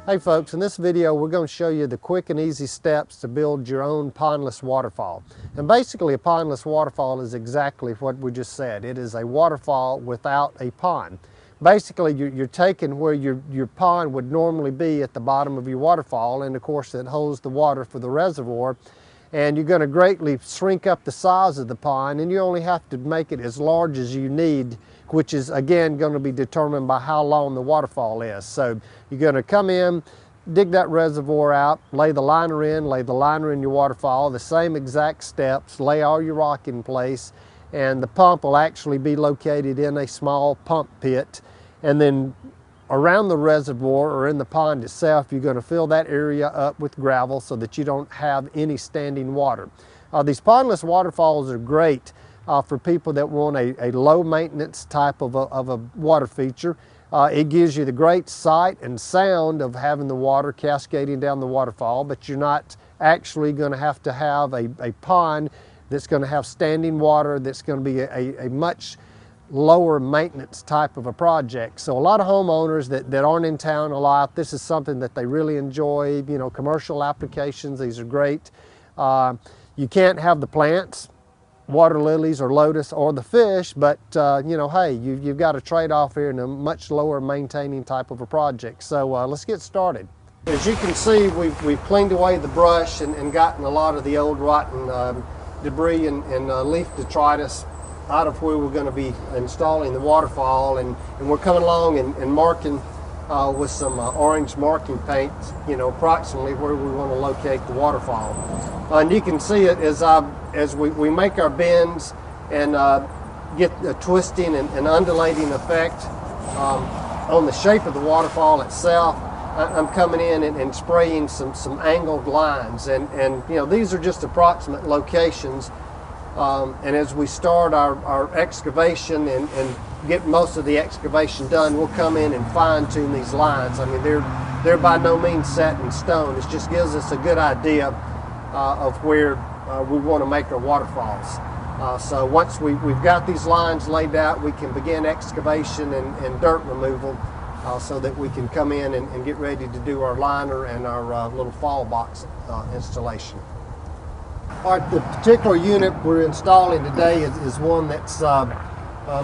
Hey folks, in this video we're going to show you the quick and easy steps to build your own pondless waterfall. And basically a pondless waterfall is exactly what we just said. It is a waterfall without a pond. Basically you're taking where your pond would normally be at the bottom of your waterfall, and of course it holds the water for the reservoir, and you're going to greatly shrink up the size of the pond, and you only have to make it as large as you need, which is again going to be determined by how long the waterfall is. So you're going to come in, dig that reservoir out, lay the liner in your waterfall, the same exact steps, lay all your rock in place, and the pump will actually be located in a small pump pit. And then around the reservoir or in the pond itself, you're going to fill that area up with gravel so that you don't have any standing water. These pondless waterfalls are great for people that want a low maintenance type of a water feature. It gives you the great sight and sound of having the water cascading down the waterfall, but you're not actually going to have a pond that's going to have standing water, that's going to be a much lower maintenance type of a project. So a lot of homeowners that aren't in town a lot, this is something that they really enjoy. You know, commercial applications, these are great. You can't have the plants, water lilies or lotus, or the fish, but you know, hey, you've got a trade-off here in a much lower maintaining type of a project. So let's get started. As you can see, we've cleaned away the brush and gotten a lot of the old rotten debris and leaf detritus out of where we're going to be installing the waterfall, and we're coming along and marking with some orange marking paint, you know, approximately where we want to locate the waterfall. And you can see it as we make our bends and get a twisting and undulating effect on the shape of the waterfall itself. I'm coming in and spraying some angled lines, and you know, these are just approximate locations. And as we start our excavation and get most of the excavation done, we'll come in and fine-tune these lines. I mean, they're by no means set in stone. It just gives us a good idea of where we want to make our waterfalls. So once we've got these lines laid out, we can begin excavation and dirt removal so that we can come in and get ready to do our liner and our little fall box installation. All right, the particular unit we're installing today is one that's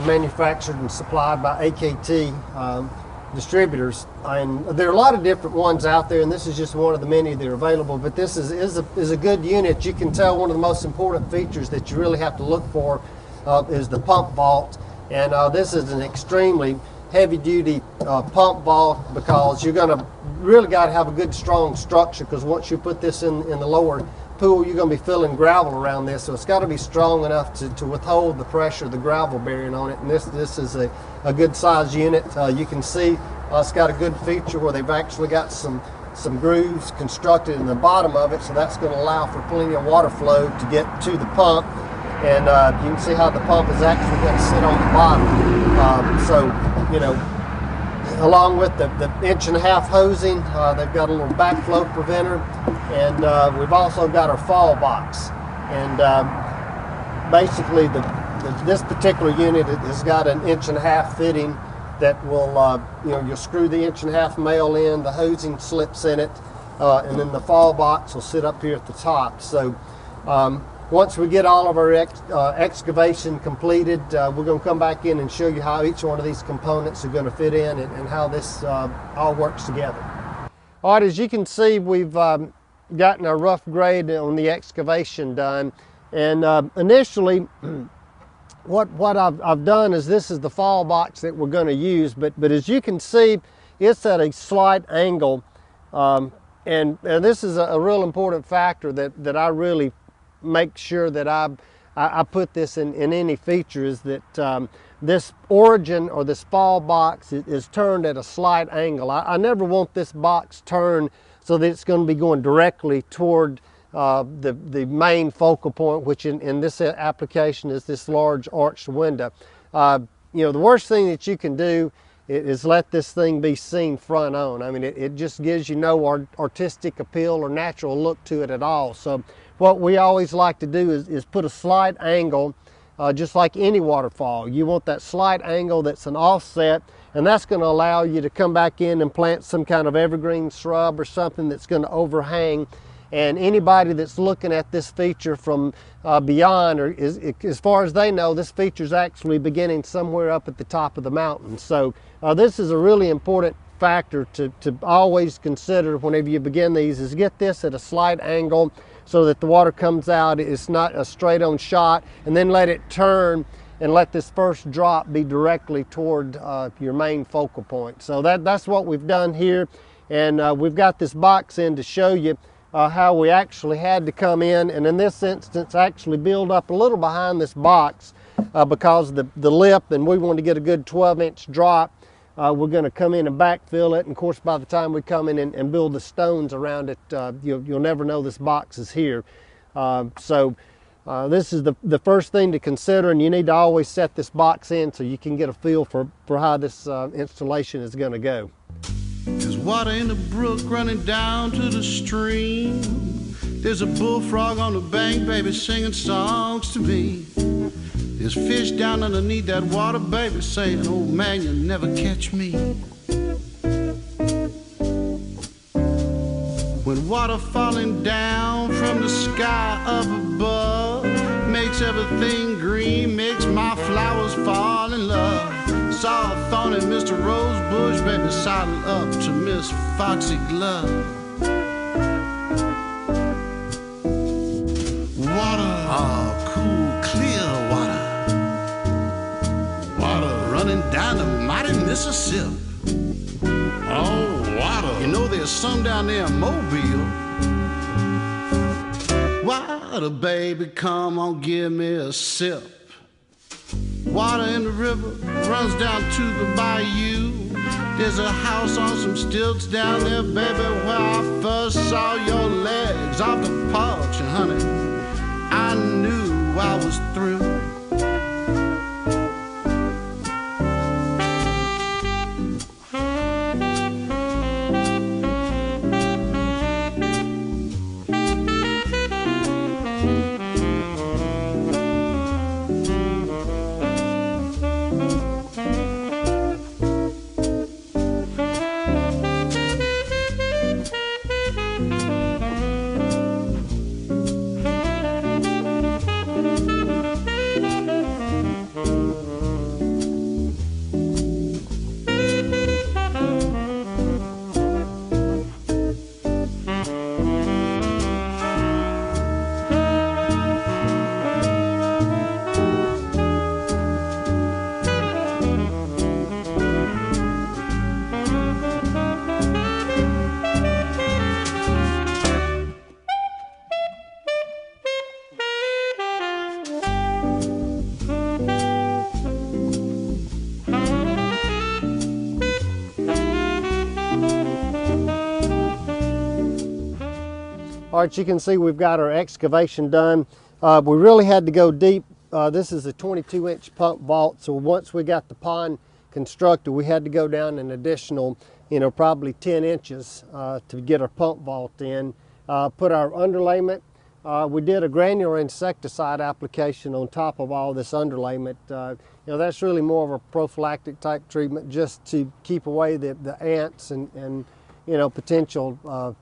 manufactured and supplied by AKT distributors. And there are a lot of different ones out there, and this is just one of the many that are available, but this is a good unit. You can tell one of the most important features that you really have to look for is the pump vault. And this is an extremely heavy-duty pump vault, because you're going to really got to have a good strong structure, because once you put this in the lower pool, you're going to be filling gravel around this, so it's got to be strong enough to withhold the pressure of the gravel bearing on it. And this is a good size unit. You can see it's got a good feature where they've actually got some grooves constructed in the bottom of it, so that's going to allow for plenty of water flow to get to the pump. And you can see how the pump is actually going to sit on the bottom. So, you know, along with the 1.5-inch hosing, they've got a little backflow preventer, and we've also got our fall box. And basically this particular unit has got an 1.5-inch fitting that will, you know, you'll screw the 1.5-inch male in, the hosing slips in it, and then the fall box will sit up here at the top. So once we get all of our excavation completed, we're going to come back in and show you how each one of these components are going to fit in and how this all works together. All right, as you can see, we've gotten a rough grade on the excavation done. And initially, what I've done is, this is the fall box that we're going to use, but as you can see, it's at a slight angle. And this is a real important factor that I really make sure that I put this in any feature, is that this origin or this fall box is turned at a slight angle. I never want this box turned so that it's going to be going directly toward the main focal point, which in this application is this large arched window. You know, the worst thing that you can do is let this thing be seen front on. I mean, it just gives you no artistic appeal or natural look to it at all. So what we always like to do is put a slight angle just like any waterfall. You want that slight angle that's an offset, and that's going to allow you to come back in and plant some kind of evergreen shrub or something that's going to overhang. And anybody that's looking at this feature from beyond, or as far as they know, this feature is actually beginning somewhere up at the top of the mountain. So this is a really important factor to always consider whenever you begin these, is get this at a slight angle so that the water comes out. It's not a straight on shot, and then let it turn and let this first drop be directly toward your main focal point. So that's what we've done here, and we've got this box in to show you how we actually had to come in, and in this instance actually build up a little behind this box because the lip, and we want to get a good 12-inch drop. We're going to come in and backfill it, and of course by the time we come in and build the stones around it, you'll never know this box is here. This is the first thing to consider, and you need to always set this box in so you can get a feel for how this installation is going to go. There's water in the brook running down to the stream. There's a bullfrog on the bank, baby, singing songs to me. There's fish down underneath that water, baby, saying, "Oh man, you'll never catch me." When water falling down from the sky up above makes everything green, makes my flowers fall in love. Saw a thorny Mr. Rosebush, baby, sidle up to Miss Foxy Glove. Water, oh, cool, clear water. Water running down the mighty Mississippi. Oh, water. You know there's some down there in Mobile. Water, baby, come on, give me a sip. Water in the river runs down to the bayou. There's a house on some stilts down there, baby, where I first saw your legs off the porch. And honey, I knew I was through. All right, you can see we've got our excavation done. We really had to go deep. This is a 22-inch pump vault, so once we got the pond constructed, we had to go down an additional, probably 10 inches to get our pump vault in. Put our underlayment. We did a granular insecticide application on top of all this underlayment. That's really more of a prophylactic type treatment just to keep away the ants and potential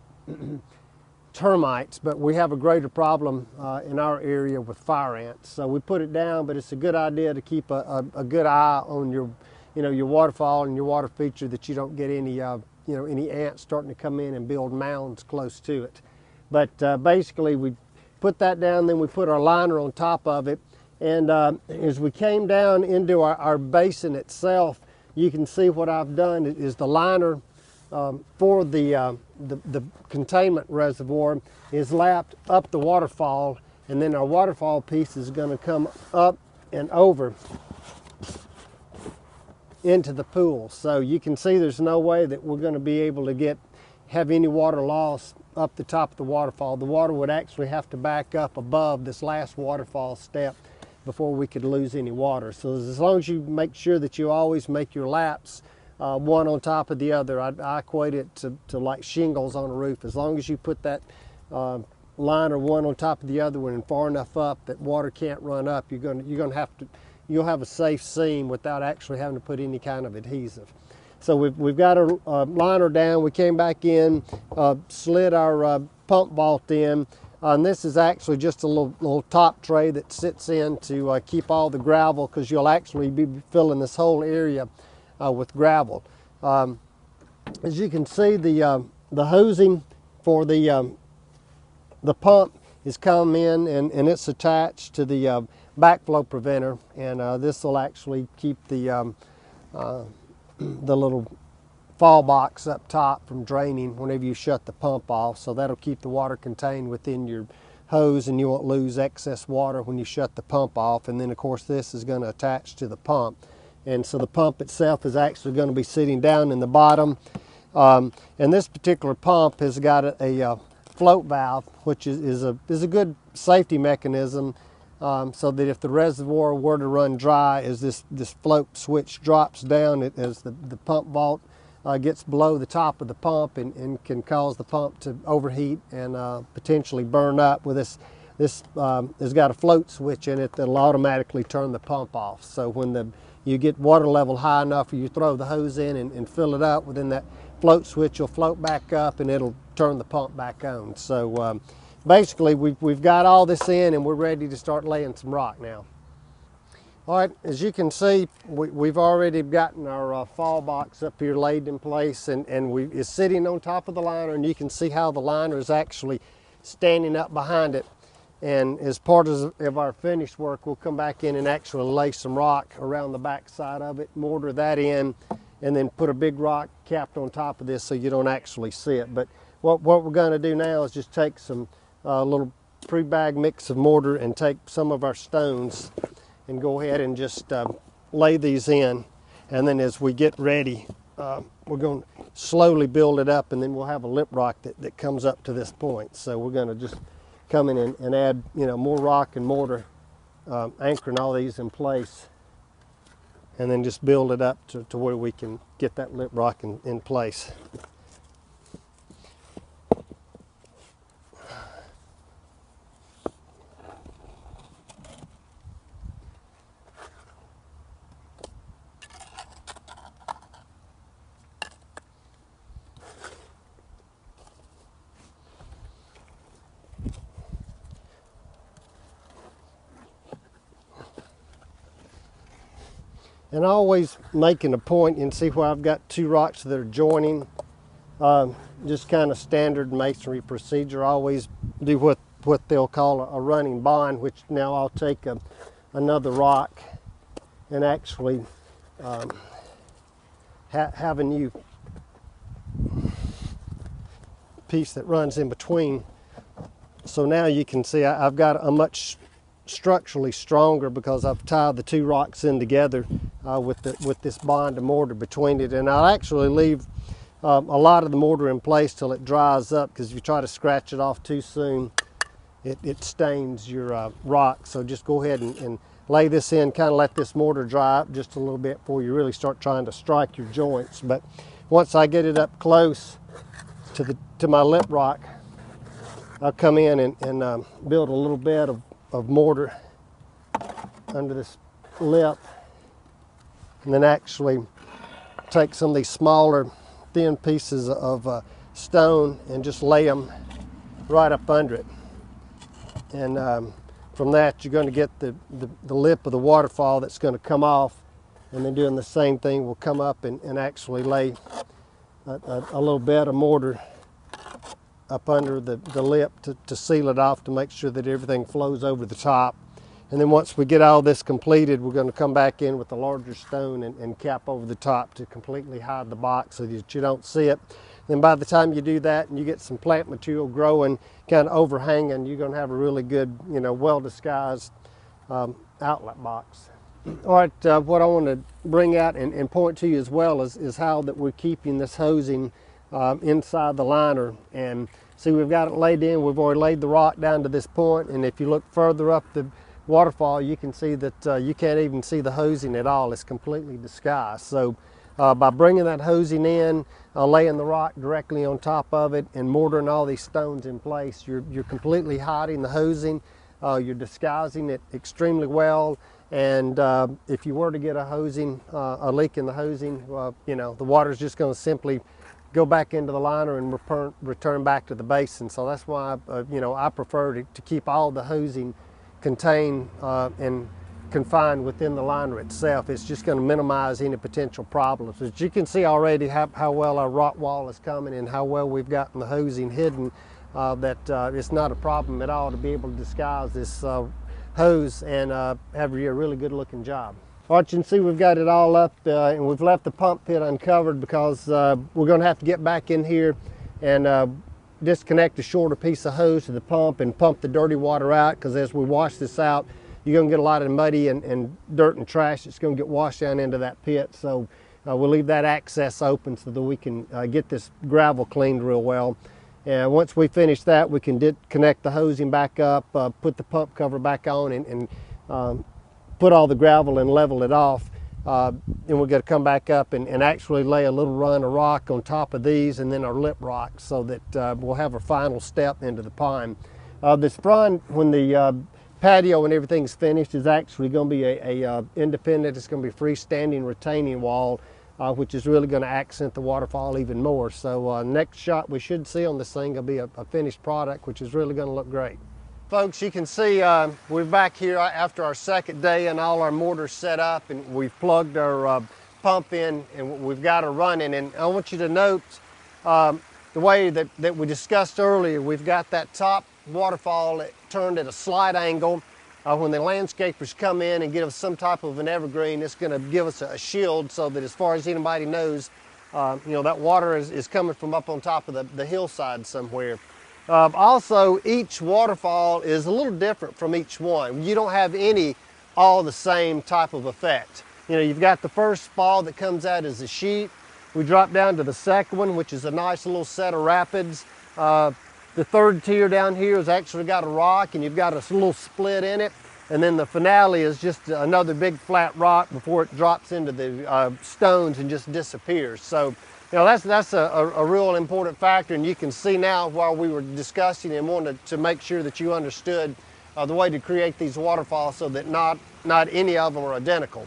termites, but we have a greater problem in our area with fire ants. So we put it down, but it's a good idea to keep a good eye on your waterfall and your water feature, that you don't get any any ants starting to come in and build mounds close to it. But basically we put that down, then we put our liner on top of it, and as we came down into our basin itself, you can see what I've done is the liner for the containment reservoir is lapped up the waterfall, and then our waterfall piece is going to come up and over into the pool. So you can see there's no way that we're going to be able to have any water loss up the top of the waterfall. The water would actually have to back up above this last waterfall step before we could lose any water. So as long as you make sure that you always make your laps one on top of the other, I equate it to like shingles on a roof. As long as you put that liner one on top of the other one and far enough up that water can't run up, you'll have a safe seam without actually having to put any kind of adhesive. So we've got our liner down. We came back in, slid our pump vault in, and this is actually just a little top tray that sits in to keep all the gravel, because you'll actually be filling this whole area with gravel. As you can see, the hosing for the pump is come in, and it's attached to the backflow preventer, and this will actually keep the little fall box up top from draining whenever you shut the pump off. So that'll keep the water contained within your hose, and you won't lose excess water when you shut the pump off. And then of course this is going to attach to the pump, and so the pump itself is actually going to be sitting down in the bottom. And this particular pump has got a float valve, which is a good safety mechanism, so that if the reservoir were to run dry, as this float switch drops down, as the pump vault gets below the top of the pump, and can cause the pump to overheat and potentially burn up. With this has got a float switch in it that'll automatically turn the pump off. So when you get water level high enough, you throw the hose in and fill it up, within that float switch will float back up and it'll turn the pump back on. So basically we've got all this in, and we're ready to start laying some rock now. All right, as you can see, we've already gotten our fall box up here laid in place, and it's sitting on top of the liner, and you can see how the liner is actually standing up behind it. And as part of our finished work, we'll come back in and actually lay some rock around the back side of it, mortar that in, and then put a big rock capped on top of this so you don't actually see it. But what we're going to do now is just take some little pre-bag mix of mortar and take some of our stones and go ahead and just lay these in. And then as we get ready, we're going to slowly build it up, and then we'll have a lip rock that comes up to this point. So we're going to just come in and add, more rock and mortar, anchoring all these in place, and then just build it up to where we can get that lip rock in place. And always making a point, and see where I've got two rocks that are joining, just kind of standard masonry procedure. I always do what they'll call a running bond, which now I'll take another rock and actually have a new piece that runs in between. So now you can see I've got a much structurally stronger, because I've tied the two rocks in together with this bond of mortar between it. And I'll actually leave a lot of the mortar in place till it dries up, because if you try to scratch it off too soon, it stains your rock. So just go ahead and lay this in, kind of let this mortar dry up just a little bit before you really start trying to strike your joints. But once I get it up close to my lip rock, I'll come in and build a little bed of mortar under this lip, and then actually take some of these smaller thin pieces of stone and just lay them right up under it. And from that you're going to get the lip of the waterfall that's going to come off, and then doing the same thing, we'll come up and actually lay a little bed of mortar up under the lip to seal it off, to make sure that everything flows over the top. And then once we get all this completed, we're going to come back in with a larger stone and cap over the top to completely hide the box so that you don't see it. Then by the time you do that and you get some plant material growing, kind of overhanging, you're going to have a really good, well-disguised outlet box. All right, what I want to bring out and point to you as well is how that we're keeping this hosing inside the liner. And see, we've got it laid in. We've already laid the rock down to this point, and if you look further up the waterfall, you can see that you can't even see the hosing at all. It's completely disguised. So By bringing that hosing in, laying the rock directly on top of it, and mortaring all these stones in place, you're completely hiding the hosing. You're disguising it extremely well. And if you were to get a leak in the hosing, you know, the water's just going to simply go back into the liner and return back to the basin. So that's why, you know, I prefer to keep all the hosing contained and confined within the liner itself. It's just going to minimize any potential problems. As you can see already how well our rock wall is coming and how well we've gotten the hosing hidden, that it's not a problem at all to be able to disguise this hose and have a really good looking job. All right, you can see we've got it all up and we've left the pump pit uncovered because we're going to have to get back in here and disconnect a shorter piece of hose to the pump and pump the dirty water out, because as we wash this out, you're going to get a lot of muddy and dirt and trash that's going to get washed down into that pit. So we'll leave that access open so that we can get this gravel cleaned real well. And once we finish that, we can connect the hosing back up, put the pump cover back on, and put all the gravel and level it off. And we're going to come back up and actually lay a little run of rock on top of these, and then our lip rock, so that we'll have our final step into the pond. This front, when the patio and everything's finished, is actually going to be a independent, it's going to be freestanding retaining wall, which is really going to accent the waterfall even more. So next shot we should see on this thing will be a finished product, which is really going to look great. Folks, you can see we're back here after our second day and all our mortars set up, and we've plugged our pump in and we've got it running. And I want you to note the way that we discussed earlier. We've got that top waterfall turned at a slight angle. When the landscapers come in and give us some type of an evergreen, it's going to give us a shield, so that as far as anybody knows, you know, that water is coming from up on top of the hillside somewhere. Also, each waterfall is a little different from each one. You don't have any all the same type of effect. You know, you've got the first fall that comes out as a sheet. We drop down to the second one, which is a nice little set of rapids. The third tier down here has actually got a rock, and you've got a little split in it. And then the finale is just another big flat rock before it drops into the stones and just disappears. So, you know, that's a real important factor, and you can see now while we were discussing and wanted to make sure that you understood the way to create these waterfalls so that not any of them are identical.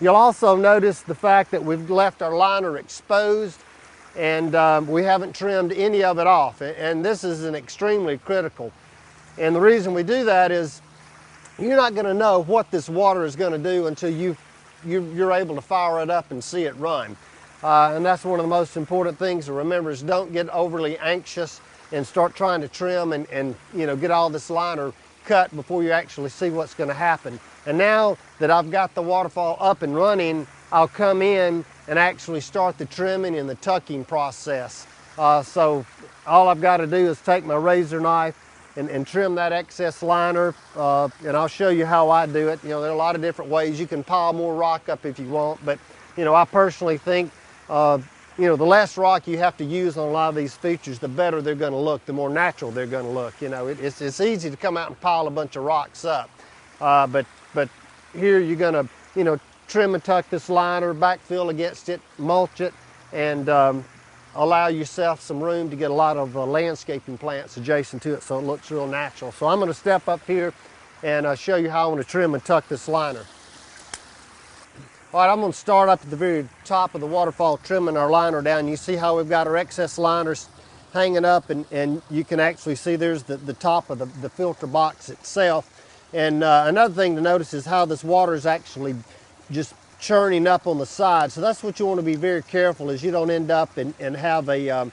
You'll also notice the fact that we've left our liner exposed, and we haven't trimmed any of it off, and this is an extremely critical. And the reason we do that is you're not going to know what this water is going to do until you're able to fire it up and see it run. And that's one of the most important things to remember, is don't get overly anxious and start trying to trim and you know, get all this liner cut before you actually see what's going to happen. And now that I've got the waterfall up and running, I'll come in and actually start the trimming and the tucking process. So all I've got to do is take my razor knife and trim that excess liner, and I'll show you how I do it. You know, there are a lot of different ways. You can pile more rock up if you want, but you know, I personally think you know, the less rock you have to use on a lot of these features, the better they're going to look, the more natural they're going to look. You know, it's easy to come out and pile a bunch of rocks up, but here you're going to, you know, trim and tuck this liner, backfill against it, mulch it, and allow yourself some room to get a lot of landscaping plants adjacent to it, so it looks real natural. So I'm going to step up here and show you how I want to trim and tuck this liner. All right, I'm going to start up at the very top of the waterfall, trimming our liner down. You see how we've got our excess liners hanging up, and you can actually see there's the top of the filter box itself. And another thing to notice is how this water is actually just churning up on the side. So that's what you want to be very careful, is you don't end up and have a,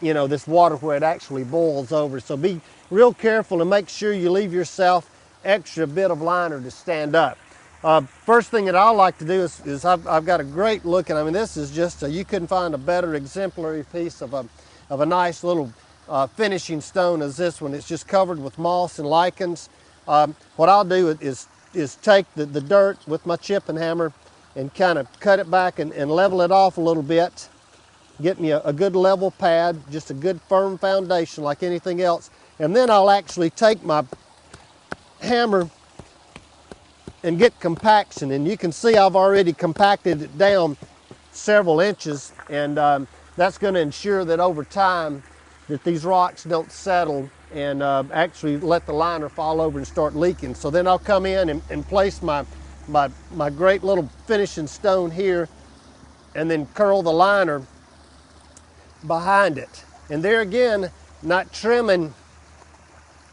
you know, this water where it actually boils over. So be real careful and make sure you leave yourself extra bit of liner to stand up. First thing that I like to do is I've got a great looking, I mean, this is just, you couldn't find a better exemplary piece of a nice little finishing stone as this one. It's just covered with moss and lichens. What I'll do is take the dirt with my chipping hammer and kind of cut it back and level it off a little bit. Get me a good level pad, just a good firm foundation like anything else. And then I'll actually take my hammer and get compaction. And you can see I've already compacted it down several inches, and that's going to ensure that over time that these rocks don't settle and actually let the liner fall over and start leaking. So then I'll come in and place my great little finishing stone here, and then curl the liner behind it. And there again, not trimming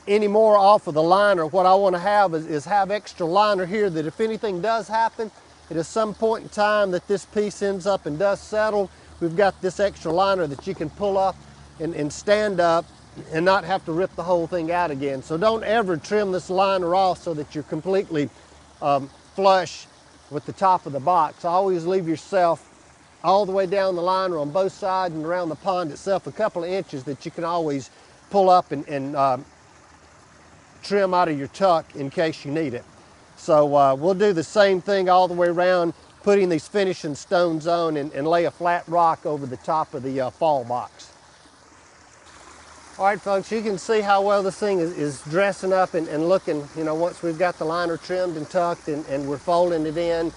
any more off of the liner. What I want to have is have extra liner here, that if anything does happen at some point in time that this piece ends up and does settle, we've got this extra liner that you can pull up and stand up and not have to rip the whole thing out again. So don't ever trim this liner off so that you're completely flush with the top of the box. Always leave yourself all the way down the liner on both sides and around the pond itself a couple of inches that you can always pull up and trim out of your tuck in case you need it. So we'll do the same thing all the way around, putting these finishing stones on, and lay a flat rock over the top of the fall box. All right, folks, you can see how well this thing is dressing up and looking, you know, once we've got the liner trimmed and tucked and we're folding it in.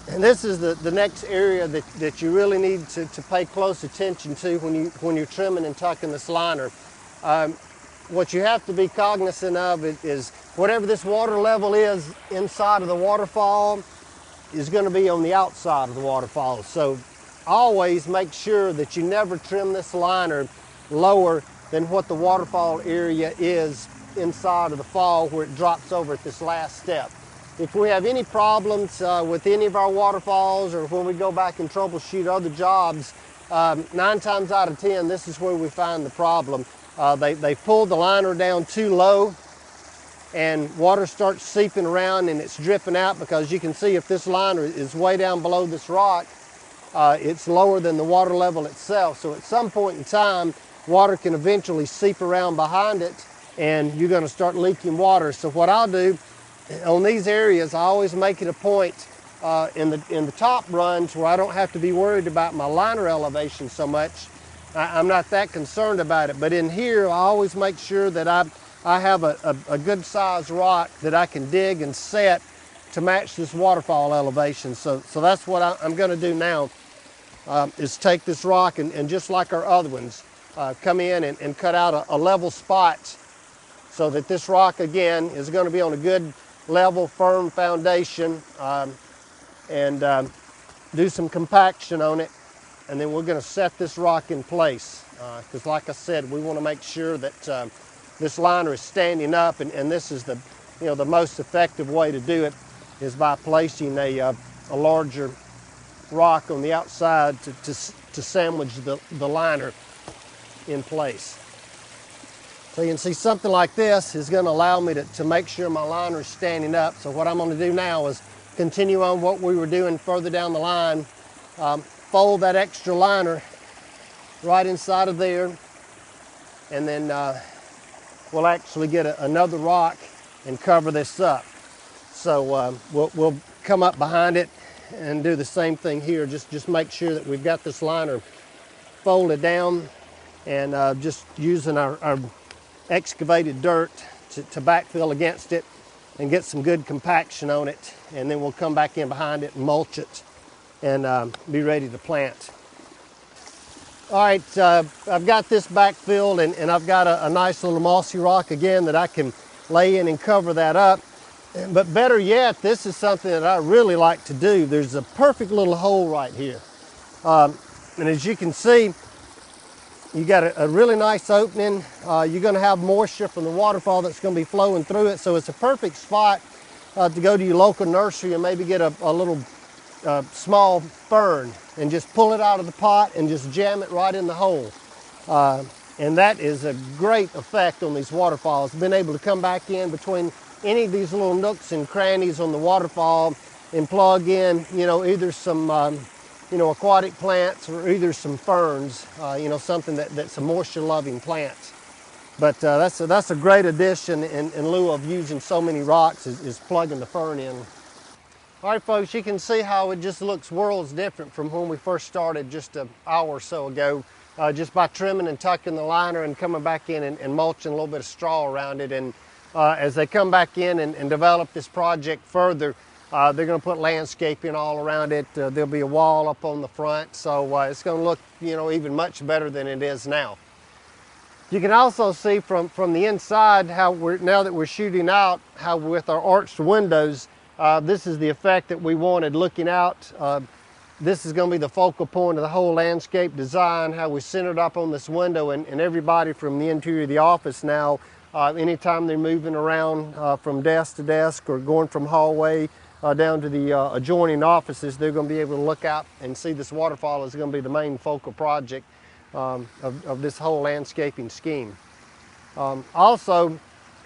And this is the next area that you really need to pay close attention to when you're trimming and tucking this liner. What you have to be cognizant of is whatever this water level is inside of the waterfall is going to be on the outside of the waterfall. So always make sure that you never trim this liner lower than what the waterfall area is inside of the fall, where it drops over at this last step. If we have any problems with any of our waterfalls, or when we go back and troubleshoot other jobs, 9 times out of 10, this is where we find the problem. They pulled the liner down too low, and water starts seeping around and it's dripping out, because you can see if this liner is way down below this rock, it's lower than the water level itself. So at some point in time, water can eventually seep around behind it and you're going to start leaking water. So what I'll do on these areas, I always make it a point in the top runs where I don't have to be worried about my liner elevation so much. I'm not that concerned about it. But in here, I always make sure that I have a good sized rock that I can dig and set to match this waterfall elevation. So that's what I'm going to do now, is take this rock and just like our other ones, come in and cut out a level spot so that this rock again is going to be on a good level, firm foundation, and do some compaction on it, and then we're going to set this rock in place, because like I said, we want to make sure that this liner is standing up, and this is the most effective way to do it, is by placing a larger rock on the outside to sandwich the liner in place. So you can see something like this is going to allow me to make sure my liner is standing up. So what I'm going to do now is continue on what we were doing further down the line, fold that extra liner right inside of there, and then we'll actually get another rock and cover this up. So we'll come up behind it and do the same thing here. Just make sure that we've got this liner folded down, and just using our excavated dirt to backfill against it and get some good compaction on it, and then we'll come back in behind it and mulch it and be ready to plant. All right, I've got this backfilled, and I've got a nice little mossy rock again that I can lay in and cover that up. But better yet, this is something that I really like to do. There's a perfect little hole right here. And as you can see, you got a really nice opening. You're going to have moisture from the waterfall that's going to be flowing through it. So it's a perfect spot to go to your local nursery and maybe get a little small fern and just pull it out of the pot and just jam it right in the hole. And that is a great effect on these waterfalls. Being able to come back in between any of these little nooks and crannies on the waterfall and plug in, either some aquatic plants or either some ferns, something that's a moisture-loving plant. But that's a great addition in lieu of using so many rocks, is plugging the fern in. All right, folks, you can see how it just looks worlds different from when we first started just an hour or so ago, just by trimming and tucking the liner and coming back in and mulching a little bit of straw around it. And as they come back in and develop this project further, they're going to put landscaping all around it. There'll be a wall up on the front, so it's going to look, you know, even much better than it is now. You can also see from the inside how now that we're shooting out, how with our arched windows, this is the effect that we wanted looking out. This is going to be the focal point of the whole landscape design, how we centered up on this window, and everybody from the interior of the office now, anytime they're moving around from desk to desk or going from hallway down to the adjoining offices, they're going to be able to look out and see this waterfall is going to be the main focal project of this whole landscaping scheme. Also,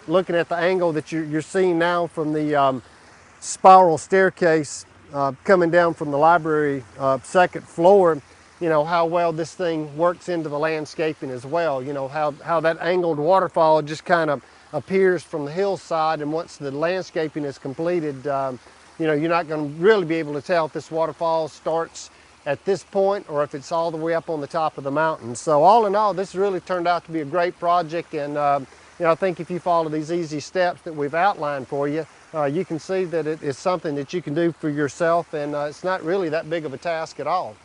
looking at the angle that you're seeing now from the spiral staircase coming down from the library second floor, you know, how well this thing works into the landscaping as well. You know, how that angled waterfall just kind of appears from the hillside, and once the landscaping is completed, you know, you're not going to really be able to tell if this waterfall starts at this point or if it's all the way up on the top of the mountain. So all in all, this really turned out to be a great project, and you know, I think if you follow these easy steps that we've outlined for you, you can see that it is something that you can do for yourself, and it's not really that big of a task at all.